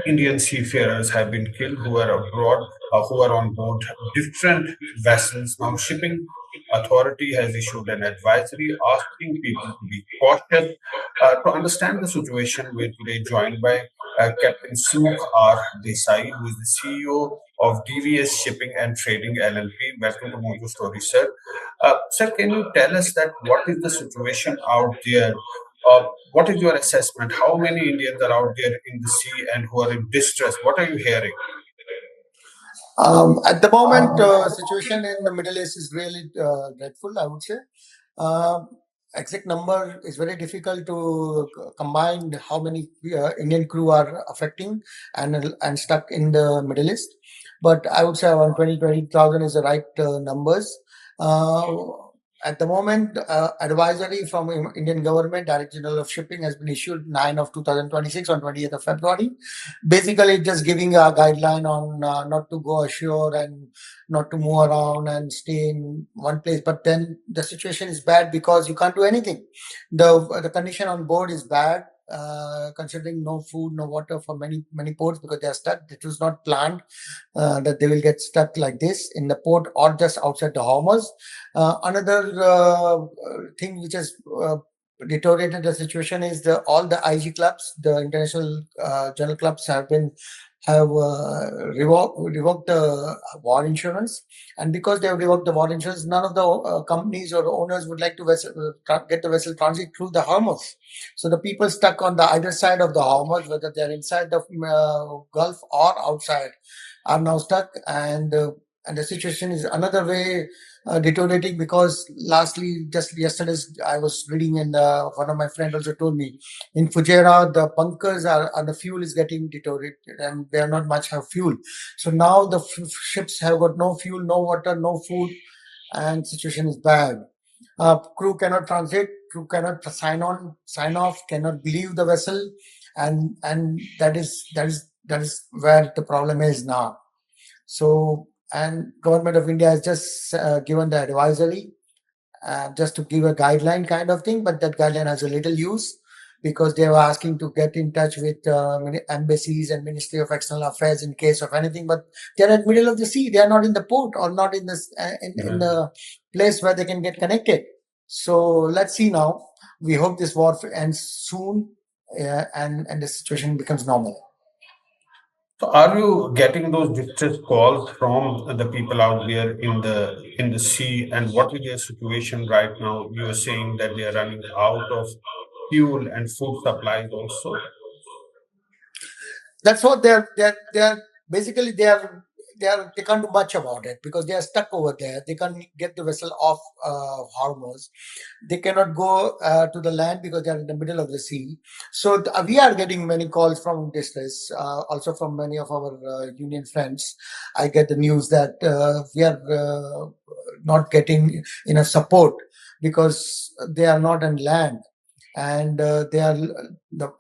Indian seafarers have been killed who are abroad, who are on board different vessels. Now, shipping authority has issued an advisory asking people to be cautious. To understand the situation, we're today joined by Captain Sumukh Desai, who is the CEO of DVS Shipping and Trading LLP. Welcome to Mojo Story, sir. Sir, can you tell us that what is the situation out there? What is your assessment? How many Indians are out there in the sea and who are in distress? What are you hearing? At the moment, situation in the Middle East is really dreadful, I would say. Uh, Exact number is very difficult to combine how many Indian crew are affecting and stuck in the Middle East. But I would say around 20,000 is the right numbers. Uh, at the moment, advisory from Indian government, Director General of Shipping, has been issued 9 of 2026 on 20th of February. Basically, just giving a guideline on not to go ashore and not to move around and stay in one place. But then the situation is bad because you can't do anything. The condition on board is bad. Considering no food, no water for many ports because they are stuck. It was not planned that they will get stuck like this in the port or just outside the Hormuz. Another thing which has deteriorated the situation is all the IG clubs, the international journal clubs have revoked the war insurance, and because they have revoked the war insurance, none of the companies or owners would like to get the vessel transit through the Hormuz. So the people stuck on the either side of the Hormuz, whether they're inside the Gulf or outside, are now stuck, and the situation is another way deteriorating because lastly, just yesterday, I was reading and one of my friends also told me in Fujairah, the bunkers and the fuel is getting deteriorated and they are not much have fuel. So now the ships have got no fuel, no water, no food, and situation is bad. Crew cannot transit, crew cannot sign off, cannot leave the vessel, and that is where the problem is now. So, and Government of India has just given the advisory just to give a guideline kind of thing, but that guideline has a little use because they were asking to get in touch with embassies and Ministry of External Affairs in case of anything, but they're at middle of the sea. They are not in the port or not in this in the place where they can get connected. So let's see now. We hope this war ends soon and the situation becomes normal. So, are you getting those distress calls from the people out there in the sea? And what is their situation right now? You are saying that they are running out of fuel and food supplies also. That's what they're basically they can't do much about it because they are stuck over there. They can't get the vessel off Hormuz. They cannot go to the land because they are in the middle of the sea. So we are getting many calls from distress, also from many of our union friends. I get the news that we are not getting enough support because they are not on land and they are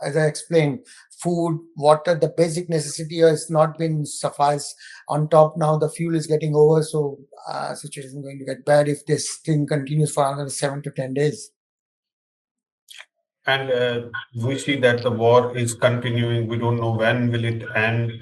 as I explained, food, water, the basic necessity has not been suffice. On top now the fuel is getting over, so situation is going to get bad if this thing continues for another 7 to 10 days. And we see that the war is continuing. We don't know when will it end.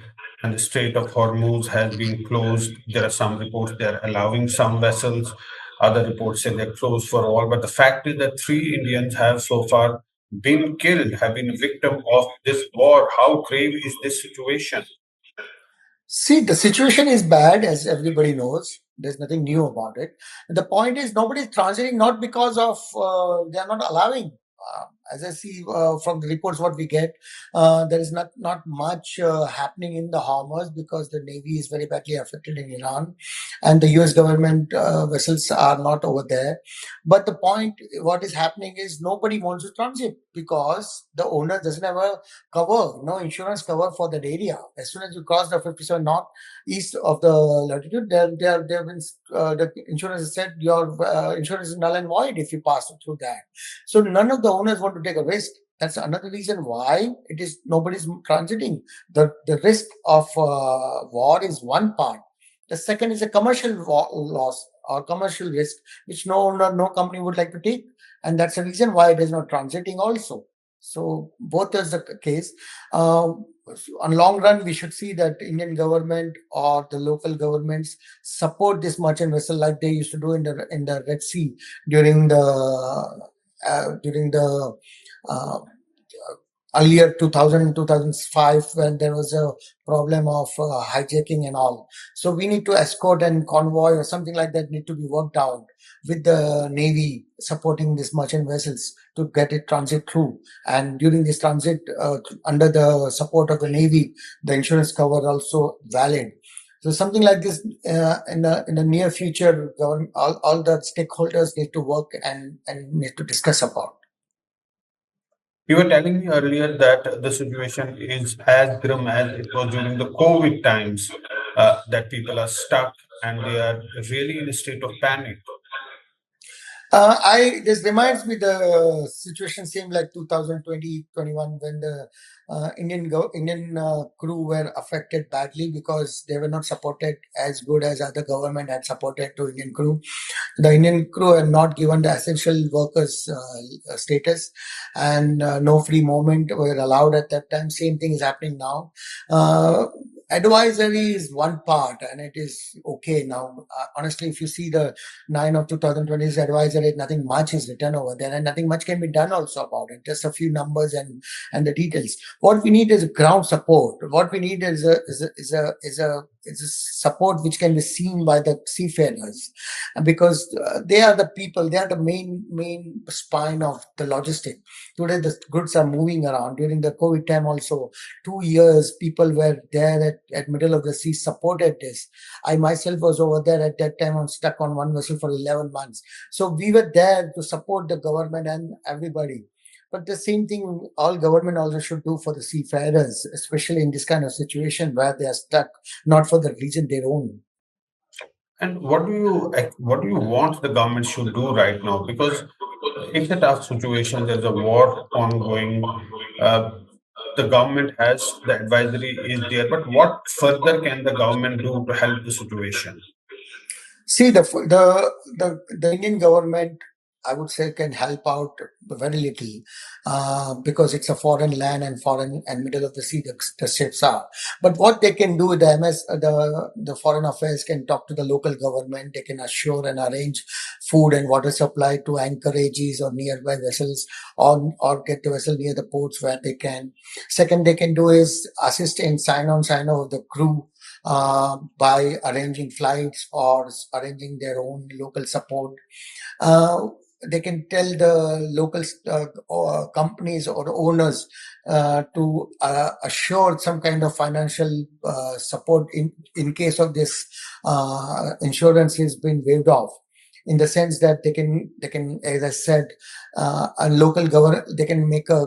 And the Strait of Hormuz has been closed. There are some reports they're allowing some vessels. Other reports say they're closed for all. But the fact is that three Indians have so far been killed, have been victim of this war. How grave is this situation? See, the situation is bad, as everybody knows. There's nothing new about it. The point is, nobody is transiting not because of they are not allowing. As I see from the reports, what we get, there is not much happening in the Hormuz because the navy is very badly affected in Iran, and the U.S. government vessels are not over there. But the point, what is happening is nobody wants to transit because the owner doesn't have a cover, no insurance cover for that area. As soon as you cross the 57 north east of the latitude, there have been the insurance has said your insurance is null and void if you pass through that. So none of the owners want to take a risk. That's another reason why it is nobody's transiting. The risk of war is one part. The second is a commercial loss or commercial risk, which no owner, no company would like to take, and that's the reason why it is not transiting also. So both is the case. on long run, we should see that Indian government or the local governments support this merchant vessel like they used to do in the Red Sea during the uh, earlier 2000 2005 when there was a problem of hijacking and all. So we need to escort and convoy or something like that need to be worked out with the Navy supporting these merchant vessels to get it transit through. And during this transit, under the support of the Navy, the insurance cover also valid. So something like this in the near future, all the stakeholders need to work and need to discuss about. You were telling me earlier that the situation is as grim as it was during the COVID times, that people are stuck and they are really in a state of panic. I This reminds me the situation seemed like 2020-21 when the Indian crew were affected badly because they were not supported as good as other government had supported to Indian crew. The Indian crew are not given the essential workers status, and no free movement were allowed at that time. Same thing is happening now. Uh, Advisory is one part, and it is okay now. Honestly, if you see the 9 of 2020's advisory, nothing much is written over there, and nothing much can be done also about it. Just a few numbers and the details. What we need is ground support. What we need is a support which can be seen by the seafarers, because they are the people, they are the main spine of the logistic. Today the goods are moving around. During the COVID time also, 2 years people were there at middle of the sea, supported this. I myself was over there at that time. I'm stuck on one vessel for 11 months. So we were there to support the government and everybody. But the same thing all government also should do for the seafarers, especially in this kind of situation where they are stuck, not for the reason their own. And what do you want the government should do right now? Because it's a tough situation. There's a war ongoing. Uh, the government has the advisory is there, but what further can the government do to help the situation? See, the Indian government, I would say, can help out very little, because it's a foreign land and foreign and middle of the sea the ships are. But what they can do, the the foreign affairs can talk to the local government. They can assure and arrange food and water supply to anchorages or nearby vessels, or get the vessel near the ports where they can. Second, they can do is assist in sign on of the crew, by arranging flights or arranging their own local support. Uh, they can tell the local companies or owners to assure some kind of financial support in case of this insurance has been waived off, in the sense that they can, as I said, a local government, they can make a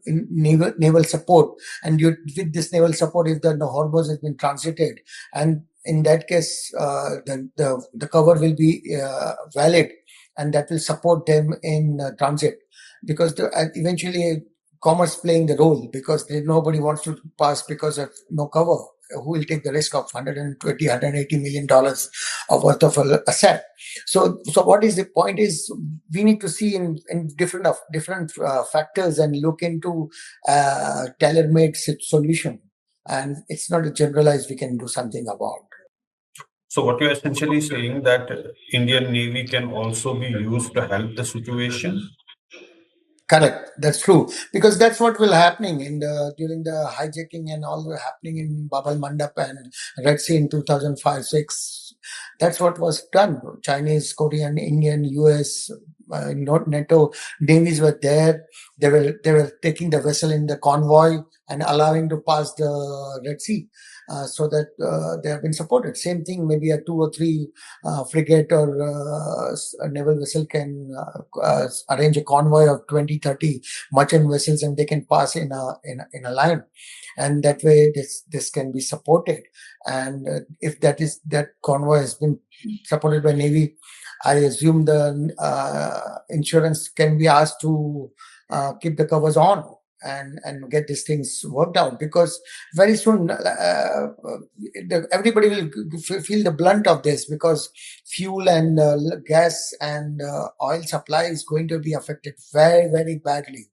naval support, and with this naval support, if the Hormuz has been transited, and in that case, the cover will be valid, and that will support them in transit, because eventually commerce playing the role, because nobody wants to pass because of no cover. Who will take the risk of 120 $180 million of worth of asset? So what is the point is, we need to see in different factors and look into tailor-made solution, and it's not a generalized we can do something about. So what you're essentially saying that Indian Navy can also be used to help the situation. Correct. That's true. Because that's what will happening in the during the hijacking and all were happening in Babal Mandap and Red Sea in 2005-6. That's what was done. Chinese, Korean, Indian, US, not NATO navies were there. They were taking the vessel in the convoy and allowing to pass the Red Sea. So that they have been supported. Same thing, maybe a two or three frigate or a naval vessel can arrange a convoy of 20, 30 merchant vessels, and they can pass in a line, and that way this can be supported. And if that convoy has been supported by Navy, I assume the insurance can be asked to keep the covers on and get these things worked out, because very soon everybody will feel the blunt of this, because fuel and gas and oil supply is going to be affected very, very badly.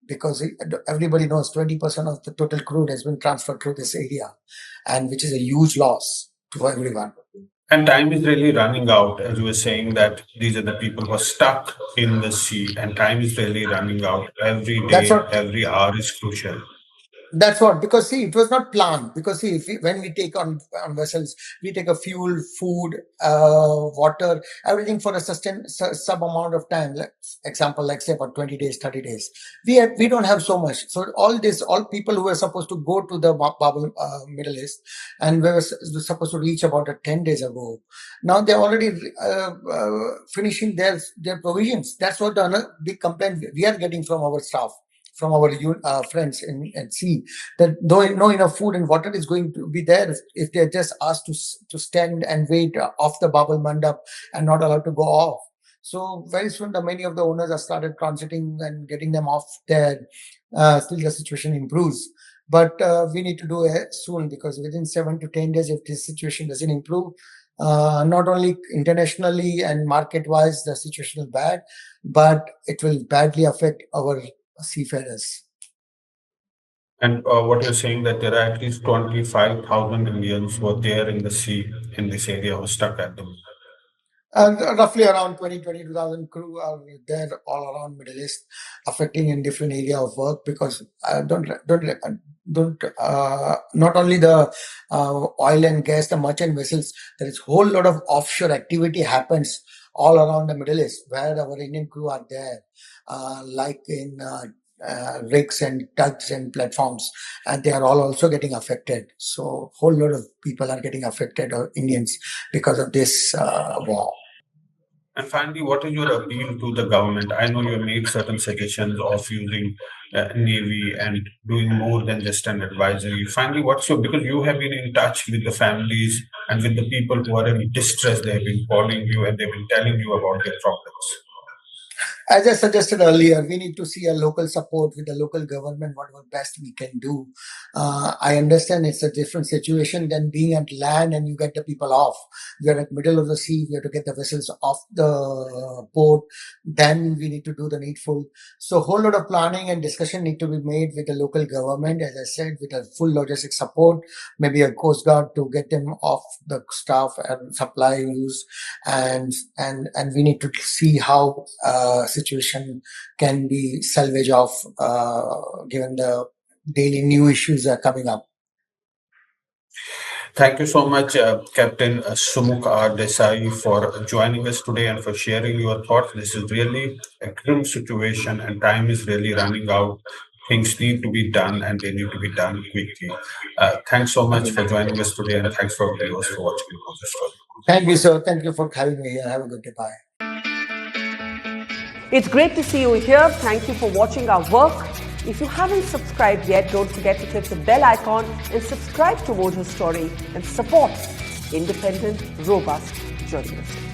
because everybody knows 20% of the total crude has been transferred through this area, and which is a huge loss to everyone. And time is really running out, as you were saying that these are the people who are stuck in the sea, and time is really running out. Every That's day, what every hour is crucial. That's what, because see, it was not planned. Because see, when we take on vessels, we take a fuel, food, water, everything for a sub amount of time. Example, like say about 20 days, 30 days. We don't have so much. So all people who were supposed to go to the Bubble Middle East, and we were supposed to reach about 10 days ago. Now they're already finishing their provisions. That's what the big complaint we are getting from our staff, from our friends in sea, that no enough food and water is going to be there if they're just asked to stand and wait off the Babel Mandap and not allowed to go off. So very soon, many of the owners have started transiting and getting them off there. Still, the situation improves, but we need to do it soon, because within 7 to 10 days, if this situation doesn't improve, not only internationally and market-wise, the situation is bad, but it will badly affect our seafarers. And what you're saying that there are at least 25,000 Indians who are there in the sea in this area who are stuck at the moment. Roughly around 22,000 crew are there all around Middle East, affecting in different area of work, because not only the oil and gas, the merchant vessels, there is whole lot of offshore activity happens all around the Middle East, where our Indian crew are there, like in rigs and tugs and platforms, and they are all also getting affected. So whole lot of people are getting affected, or Indians, because of this war. And finally, what is your appeal to the government? I know you have made certain suggestions of using Navy and doing more than just an advisory. Finally, what's your, because you have been in touch with the families and with the people who are in distress, they have been calling you and they've been telling you about their problems. As I suggested earlier, we need to see a local support with the local government, whatever best we can do. I understand it's a different situation than being at land and you get the people off. We are at middle of the sea. We have to get the vessels off the port. Then we need to do the needful. So a whole lot of planning and discussion need to be made with the local government, as I said, with a full logistic support, maybe a Coast Guard to get them off the staff and supply use. And we need to see how situation can be salvage off, given the daily new issues are coming up. Thank you so much, Captain Sumukh Desai, for joining us today and for sharing your thoughts. This is really a grim situation, and time is really running out. Things need to be done, and they need to be done quickly. Thanks so much for joining us today, and thanks for viewers for watching Mojo Story. Thank you, sir. Thank you for having me here. Have a good day. Bye. It's great to see you here. Thank you for watching our work. If you haven't subscribed yet, don't forget to click the bell icon and subscribe to Mojo Story and support independent, robust journalism.